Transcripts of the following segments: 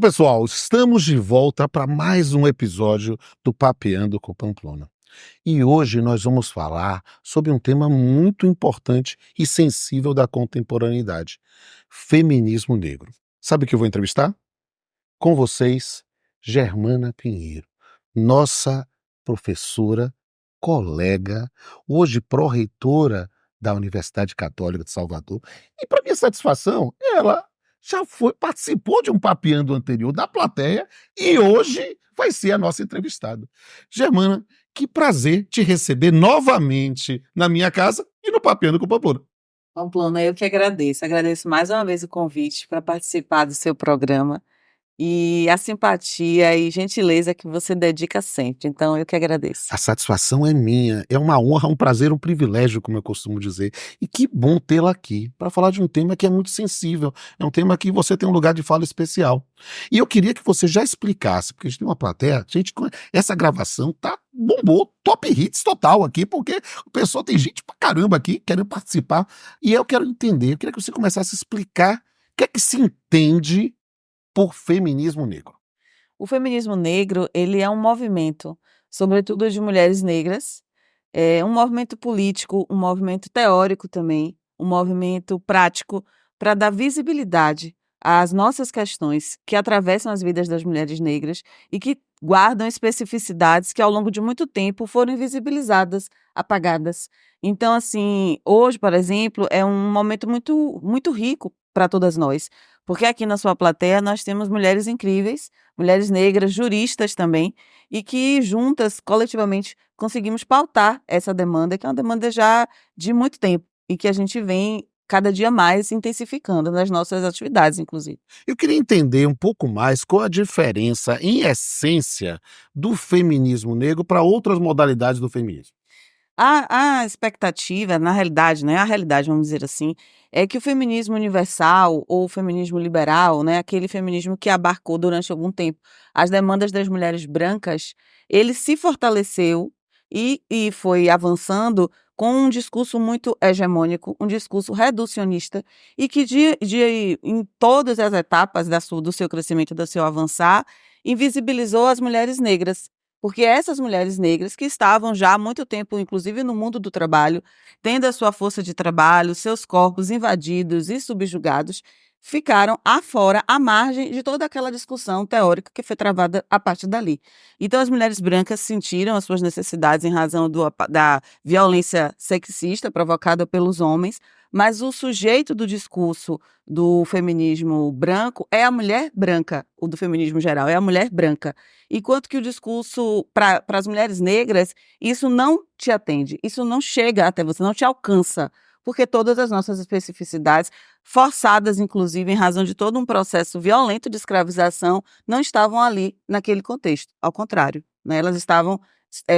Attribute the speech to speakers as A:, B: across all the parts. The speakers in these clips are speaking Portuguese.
A: Pessoal, estamos de volta para mais um episódio do Papeando com Pamplona. E hoje nós vamos falar sobre um tema muito importante e sensível da contemporaneidade: feminismo negro. Sabe que eu vou entrevistar? Com vocês, Germana Pinheiro, nossa professora, colega, hoje pró-reitora da Universidade Católica de Salvador. E, para minha satisfação, ela participou de um papeando anterior da plateia e hoje vai ser a nossa entrevistada. Germana, que prazer te receber novamente na minha casa e no Papeando com Pamplona.
B: Pamplona, eu que agradeço. Agradeço mais uma vez o convite para participar do seu programa e a simpatia e gentileza que você dedica sempre. Então, eu que agradeço.
A: A satisfação é minha, é uma honra, um prazer, um privilégio, como eu costumo dizer. E que bom tê-la aqui para falar de um tema que é muito sensível, é um tema que você tem um lugar de fala especial. E eu queria que você já explicasse, porque a gente tem uma plateia, essa gravação bombou, top hits total aqui, porque o pessoal tem gente pra caramba aqui querendo participar. E eu quero entender, eu queria que você começasse a explicar o que é que se entende por feminismo negro.
B: O feminismo negro, ele é um movimento, sobretudo de mulheres negras, um movimento político, um movimento teórico também, um movimento prático para dar visibilidade às nossas questões que atravessam as vidas das mulheres negras e que guardam especificidades que ao longo de muito tempo foram invisibilizadas, apagadas. Então, assim, hoje, por exemplo, é um momento muito, muito rico para todas nós, porque aqui na sua plateia nós temos mulheres incríveis, mulheres negras, juristas também, e que juntas, coletivamente, conseguimos pautar essa demanda, que é uma demanda já de muito tempo, e que a gente vem cada dia mais intensificando nas nossas atividades, inclusive.
A: Eu queria entender um pouco mais qual a diferença, em essência, do feminismo negro para outras modalidades do feminismo.
B: A expectativa, na realidade, né, a realidade, vamos dizer assim, é que o feminismo universal ou o feminismo liberal, né, aquele feminismo que abarcou durante algum tempo as demandas das mulheres brancas, ele se fortaleceu e foi avançando com um discurso muito hegemônico, um discurso reducionista e que em todas as etapas do seu crescimento, do seu avançar, invisibilizou as mulheres negras. Porque essas mulheres negras que estavam já há muito tempo, inclusive no mundo do trabalho, tendo a sua força de trabalho, seus corpos invadidos e subjugados, ficaram afora, à margem de toda aquela discussão teórica que foi travada a partir dali. Então, as mulheres brancas sentiram as suas necessidades em razão da violência sexista provocada pelos homens, mas o sujeito do discurso do feminismo branco é a mulher branca, o do feminismo geral, é a mulher branca. Enquanto que o discurso para as mulheres negras, isso não te atende, isso não chega até você, não te alcança, porque todas as nossas especificidades, forçadas inclusive em razão de todo um processo violento de escravização, não estavam ali naquele contexto, ao contrário, né? Elas estavam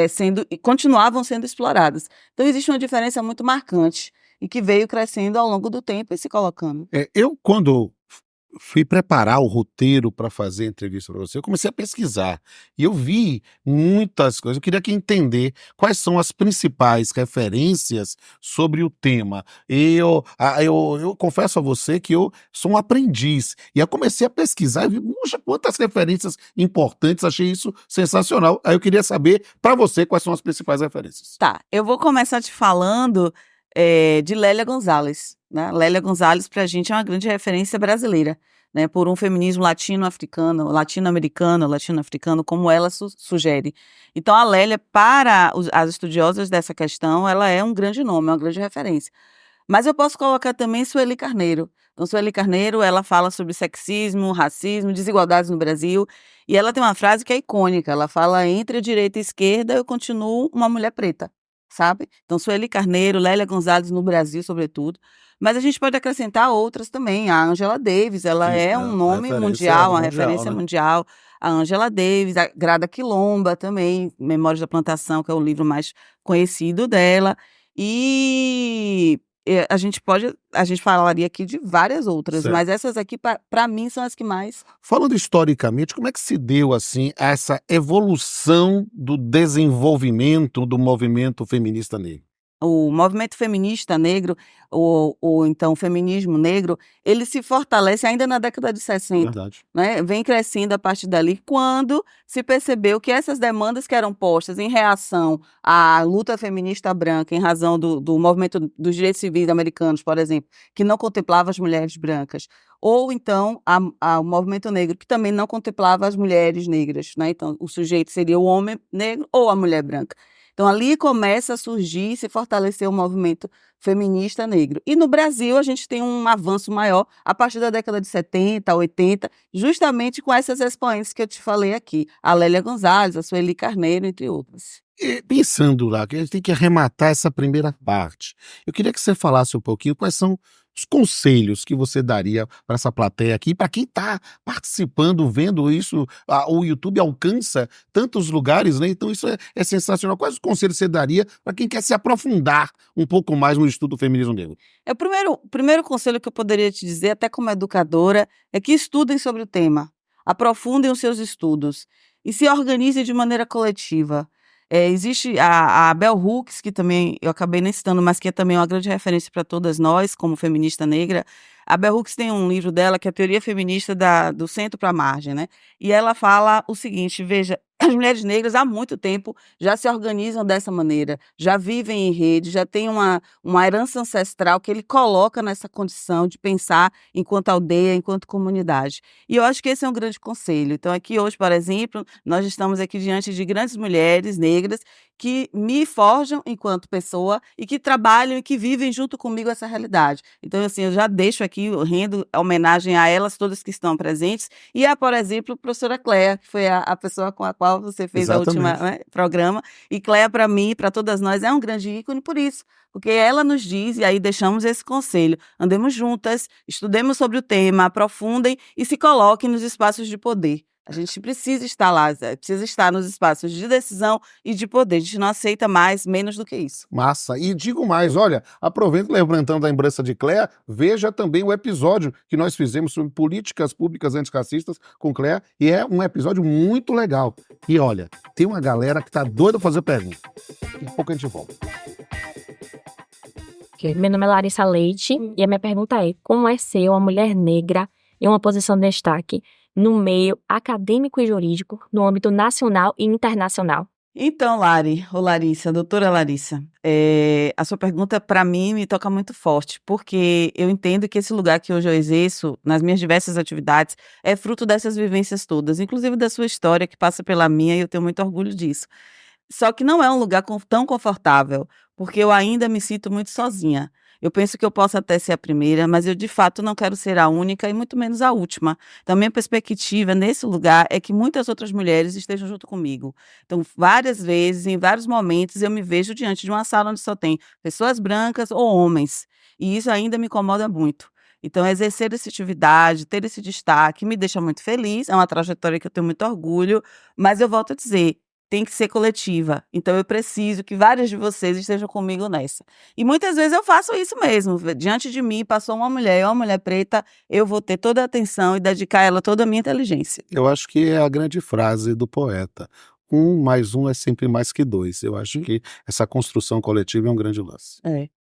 B: sendo e continuavam sendo exploradas. Então existe uma diferença muito marcante e que veio crescendo ao longo do tempo e se colocando.
A: Eu, quando fui preparar o roteiro para fazer a entrevista para você, eu comecei a pesquisar e eu vi muitas coisas. Eu queria aqui entender quais são as principais referências sobre o tema. Eu confesso a você que eu sou um aprendiz e eu comecei a pesquisar e vi, puxa, quantas referências importantes, achei isso sensacional. Aí eu queria saber, para você, quais são as principais referências.
B: Tá, eu vou começar te falando de Lélia Gonzalez, né? Lélia Gonzalez, para a gente, é uma grande referência brasileira, né? Por um feminismo latino-africano, latino-africano, como ela sugere. Então, a Lélia, para as estudiosas dessa questão, ela é um grande nome, é uma grande referência. Mas eu posso colocar também Sueli Carneiro. Então, Sueli Carneiro, ela fala sobre sexismo, racismo, desigualdades no Brasil, e ela tem uma frase que é icônica, ela fala: entre a direita e a esquerda, eu continuo uma mulher preta, sabe? Então, Sueli Carneiro, Lélia Gonzalez no Brasil, sobretudo, mas a gente pode acrescentar outras também. A Angela Davis, ela
A: Sim,
B: é um nome mundial, uma referência
A: né?
B: mundial. A Angela Davis, a Grada Quilomba também, Memórias da Plantação, que é o livro mais conhecido dela. E a gente falaria aqui de várias outras,
A: Certo.
B: mas essas aqui, para mim, são as que mais.
A: Falando historicamente, como é que se deu assim essa evolução do desenvolvimento do movimento feminista negro?
B: o movimento feminista negro, ou então o feminismo negro, ele se fortalece ainda na década de 60,
A: Verdade.
B: né? Vem crescendo a partir dali, quando se percebeu que essas demandas que eram postas em reação à luta feminista branca, em razão do movimento dos direitos civis americanos, por exemplo, que não contemplava as mulheres brancas, ou então o movimento negro, que também não contemplava as mulheres negras, né? Então, o sujeito seria o homem negro ou a mulher branca. Então, ali começa a surgir e se fortalecer o movimento feminista negro. E no Brasil, a gente tem um avanço maior a partir da década de 70, 80, justamente com essas expoentes que eu te falei aqui, a Lélia Gonzalez, a Sueli Carneiro, entre outras.
A: E pensando lá, que a gente tem que arrematar essa primeira parte, eu queria que você falasse um pouquinho quais são os conselhos que você daria para essa plateia aqui, para quem está participando, vendo isso, o YouTube alcança tantos lugares, né? Então isso é sensacional. Quais os conselhos você daria para quem quer se aprofundar um pouco mais no estudo do feminismo negro?
B: O primeiro conselho que eu poderia te dizer, até como educadora, é que estudem sobre o tema, aprofundem os seus estudos e se organizem de maneira coletiva. Existe a Bell Hooks, que também eu acabei nem citando, mas que é também uma grande referência para todas nós, como feminista negra. A Bell Hooks tem um livro dela que é a Teoria Feminista do Centro para a Margem, né? E ela fala o seguinte: veja, as mulheres negras há muito tempo já se organizam dessa maneira, já vivem em rede, já tem uma herança ancestral que ele coloca nessa condição de pensar enquanto aldeia, enquanto comunidade. E eu acho que esse é um grande conselho. Então, aqui hoje, por exemplo, nós estamos aqui diante de grandes mulheres negras que me forjam enquanto pessoa e que trabalham e que vivem junto comigo essa realidade. Então, assim, eu já deixo aqui, eu rendo homenagem a elas todas que estão presentes e a, por exemplo, a professora Cléa, que foi a pessoa com a qual você fez a última,
A: Exatamente.
B: né, programa. E Cléa, para mim, para todas nós, é um grande ícone por isso, porque ela nos diz, e aí deixamos esse conselho: andemos juntas, estudemos sobre o tema, aprofundem e se coloquem nos espaços de poder. A gente precisa estar lá, precisa estar nos espaços de decisão e de poder. A gente não aceita mais, menos do que isso.
A: Massa. E digo mais, olha, aproveito levantando a lembrança de Cléa, veja também o episódio que nós fizemos sobre políticas públicas antirracistas com Cléa, e é um episódio muito legal. E olha, tem uma galera que tá doida pra fazer pergunta. Daqui a pouco a gente volta.
C: Meu nome é Larissa Leite e a minha pergunta é: como é ser uma mulher negra em uma posição de destaque no meio acadêmico e jurídico, no âmbito nacional e internacional?
B: Então, Larissa, doutora Larissa, a sua pergunta para mim me toca muito forte, porque eu entendo que esse lugar que hoje eu exerço, nas minhas diversas atividades, é fruto dessas vivências todas, inclusive da sua história, que passa pela minha, e eu tenho muito orgulho disso. Só que não é um lugar tão confortável, porque eu ainda me sinto muito sozinha. Eu penso que eu posso até ser a primeira, mas eu de fato não quero ser a única e muito menos a última. Então, minha perspectiva nesse lugar é que muitas outras mulheres estejam junto comigo. Então, várias vezes, em vários momentos, eu me vejo diante de uma sala onde só tem pessoas brancas ou homens. E isso ainda me incomoda muito. Então, exercer essa atividade, ter esse destaque, me deixa muito feliz. É uma trajetória que eu tenho muito orgulho, mas eu volto a dizer: tem que ser coletiva. Então eu preciso que várias de vocês estejam comigo nessa. E muitas vezes eu faço isso mesmo. Diante de mim passou uma mulher preta, eu vou ter toda a atenção e dedicar a ela toda a minha inteligência.
A: Eu acho que é a grande frase do poeta. Um mais um é sempre mais que dois. Eu acho que essa construção coletiva é um grande lance.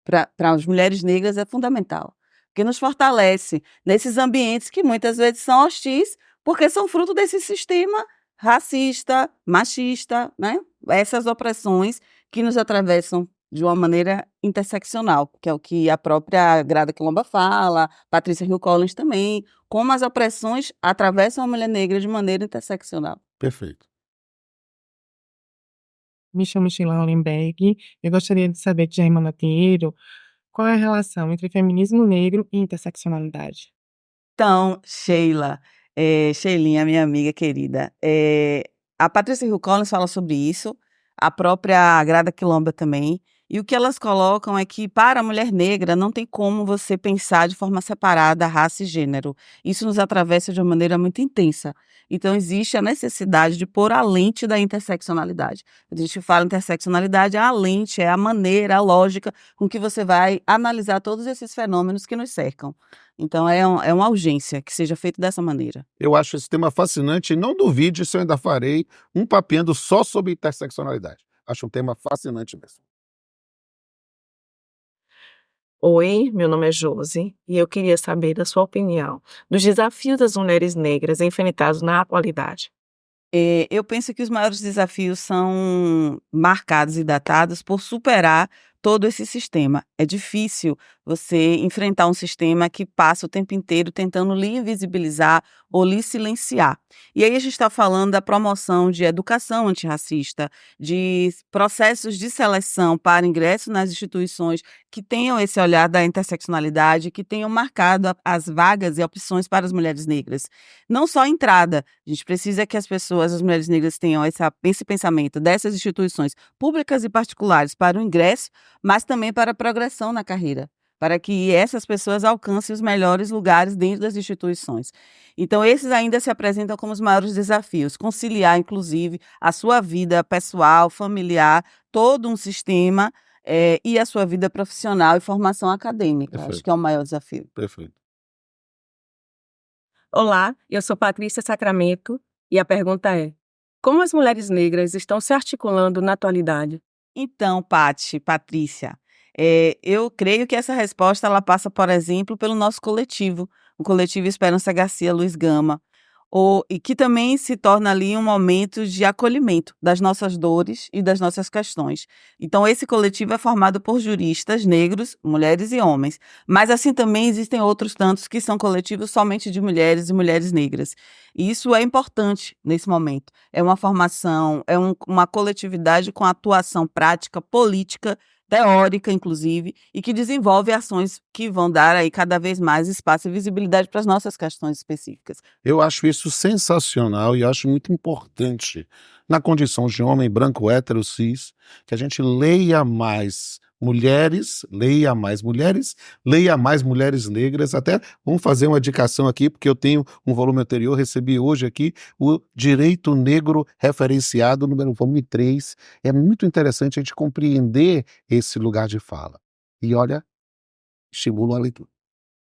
B: Para as mulheres negras é fundamental, porque nos fortalece nesses ambientes que muitas vezes são hostis, porque são fruto desse sistema racista, machista, né? Essas opressões que nos atravessam de uma maneira interseccional, que é o que a própria Grada Quilomba fala, Patrícia Hill Collins também, como as opressões atravessam a mulher negra de maneira interseccional.
A: Perfeito.
D: Me chamo Sheila Hollenberg. Eu gostaria de saber de Germana Pinheiro qual é a relação entre feminismo negro e interseccionalidade.
B: Então, Sheilinha, minha amiga querida, a Patrícia Hill Collins fala sobre isso, a própria Grada Quilomba também, e o que elas colocam é que para a mulher negra não tem como você pensar de forma separada raça e gênero. Isso nos atravessa de uma maneira muito intensa. Então existe a necessidade de pôr a lente da interseccionalidade. Quando a gente fala interseccionalidade, a lente é a maneira, a lógica com que você vai analisar todos esses fenômenos que nos cercam. Então é uma urgência que seja feito dessa maneira.
A: Eu acho esse tema fascinante e não duvide se eu ainda farei um papeando só sobre interseccionalidade. Acho um tema fascinante mesmo.
E: Oi, meu nome é Josi e eu queria saber da sua opinião dos desafios das mulheres negras enfrentados na atualidade.
B: Eu penso que os maiores desafios são marcados e datados por superar todo esse sistema. É difícil você enfrentar um sistema que passa o tempo inteiro tentando lhe invisibilizar ou lhe silenciar. E aí a gente está falando da promoção de educação antirracista, de processos de seleção para ingresso nas instituições que tenham esse olhar da interseccionalidade, que tenham marcado as vagas e opções para as mulheres negras. Não só a entrada, a gente precisa que as pessoas, as mulheres negras, tenham esse pensamento dessas instituições públicas e particulares para o ingresso, mas também para a progressão na carreira, para que essas pessoas alcancem os melhores lugares dentro das instituições. Então, esses ainda se apresentam como os maiores desafios, conciliar, inclusive, a sua vida pessoal, familiar, todo um sistema, e a sua vida profissional e formação acadêmica. Acho que é
A: Perfeito,
B: o maior desafio.
A: perfeito.
F: Olá, eu sou Patrícia Sacramento e a pergunta é: como as mulheres negras estão se articulando na atualidade?
B: Então, Patrícia, eu creio que essa resposta ela passa, por exemplo, pelo nosso coletivo, o coletivo Esperança Garcia Luiz Gama, e que também se torna ali um momento de acolhimento das nossas dores e das nossas questões. Então, esse coletivo é formado por juristas negros, mulheres e homens, mas assim também existem outros tantos que são coletivos somente de mulheres e mulheres negras. E isso é importante nesse momento. É uma formação, uma coletividade com atuação prática, política, teórica, inclusive, e que desenvolve ações que vão dar aí cada vez mais espaço e visibilidade para as nossas questões específicas.
A: Eu acho isso sensacional e acho muito importante, na condição de homem branco, hétero, cis, que a gente leia mais mulheres negras. Até vamos fazer uma indicação aqui, porque eu tenho um volume anterior, recebi hoje aqui o Direito Negro Referenciado, número volume 3. É muito interessante a gente compreender esse lugar de fala. E olha, estimula a leitura.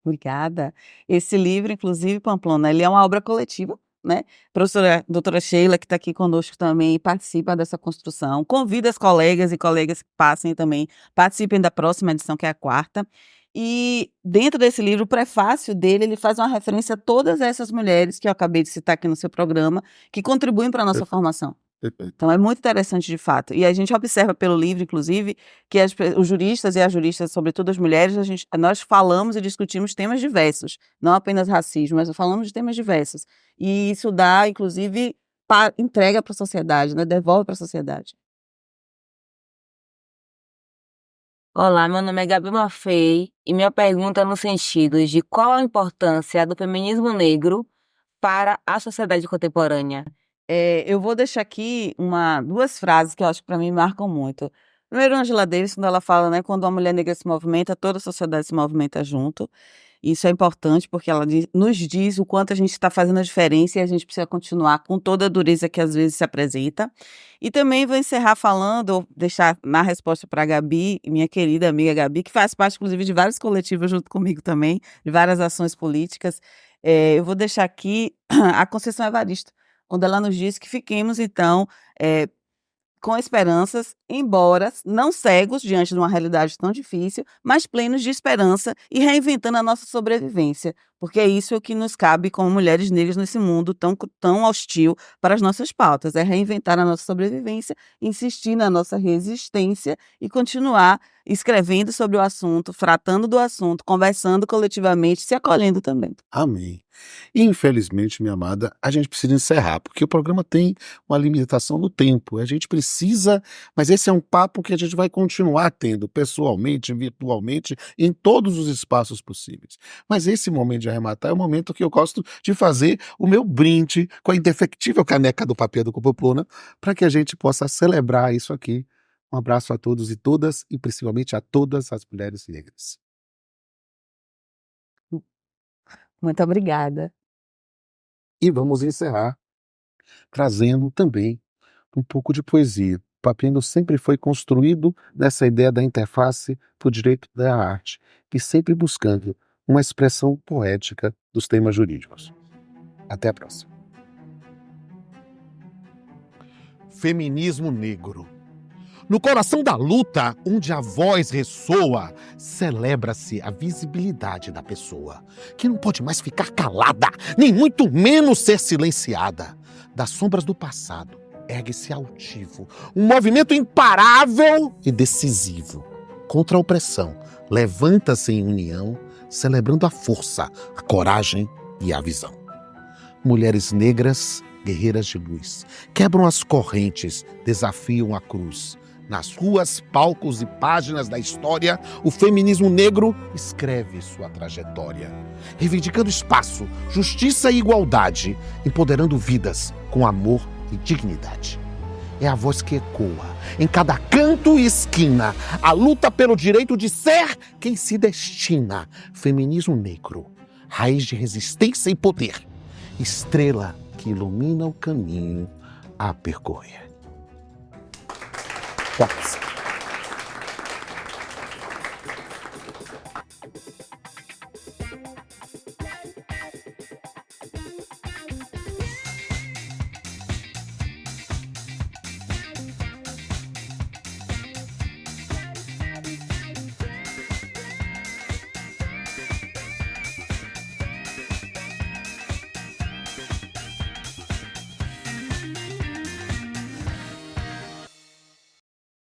B: Obrigada. Esse livro, inclusive, Pamplona, ele é uma obra coletiva, né? A professora doutora Sheila, que está aqui conosco também, participa dessa construção. Convida as colegas e colegas que passem também, participem da próxima edição, que é a 4ª. E dentro desse livro, o prefácio dele, ele faz uma referência a todas essas mulheres que eu acabei de citar aqui no seu programa, que contribuem para a nossa formação.
A: Perfeito.
B: Então é muito interessante de fato. E a gente observa pelo livro, inclusive, que os juristas e as juristas, sobretudo as mulheres, nós falamos e discutimos temas diversos, não apenas racismo, mas falamos de temas diversos. E isso dá, inclusive, entrega para a sociedade, né? Devolve para a sociedade.
G: Olá, meu nome é Gabi Maffei e minha pergunta é no sentido de qual a importância do feminismo negro para a sociedade contemporânea?
B: Eu vou deixar aqui duas frases que eu acho que para mim marcam muito. Primeiro, Angela Davis, quando ela fala, né, quando uma mulher negra se movimenta, toda a sociedade se movimenta junto. Isso é importante porque ela nos diz o quanto a gente está fazendo a diferença e a gente precisa continuar com toda a dureza que às vezes se apresenta. E também vou encerrar falando, ou deixar na resposta para a Gabi, minha querida amiga Gabi, que faz parte, inclusive, de vários coletivos junto comigo também, de várias ações políticas. Eu vou deixar aqui a Conceição Evaristo, quando ela nos diz que fiquemos, então, com esperanças, embora não cegos diante de uma realidade tão difícil, mas plenos de esperança e reinventando a nossa sobrevivência, porque é isso que nos cabe como mulheres negras nesse mundo tão hostil para as nossas pautas, é reinventar a nossa sobrevivência, insistir na nossa resistência e continuar escrevendo sobre o assunto, tratando do assunto, conversando coletivamente, se acolhendo também.
A: Amém. Infelizmente, minha amada, a gente precisa encerrar, porque o programa tem uma limitação no tempo. A gente precisa, mas esse é um papo que a gente vai continuar tendo pessoalmente, virtualmente, em todos os espaços possíveis. Mas esse momento de arrematar é o momento que eu gosto de fazer o meu brinde com a indefectível caneca do Papeando com Pamplona, para que a gente possa celebrar isso aqui. Um abraço a todos e todas, e principalmente a todas as mulheres negras.
B: Muito obrigada.
A: E vamos encerrar trazendo também um pouco de poesia. Papiano sempre foi construído nessa ideia da interface do direito da arte e sempre buscando uma expressão poética dos temas jurídicos. Até a próxima.
H: Feminismo negro.
A: No coração da luta, onde a voz ressoa, celebra-se a visibilidade da pessoa, que não pode mais ficar calada, nem muito menos ser silenciada. Das sombras do passado, ergue-se altivo, um movimento imparável e decisivo. Contra a opressão, levanta-se em união, celebrando a força, a coragem e a visão. Mulheres negras, guerreiras de luz, quebram as correntes, desafiam a cruz. Nas ruas, palcos e páginas da história, o feminismo negro escreve sua trajetória, reivindicando espaço, justiça e igualdade, empoderando vidas com amor e dignidade. É a voz que ecoa em cada canto e esquina, a luta pelo direito de ser quem se destina. Feminismo negro, raiz de resistência e poder, estrela que ilumina o caminho a percorrer. Força.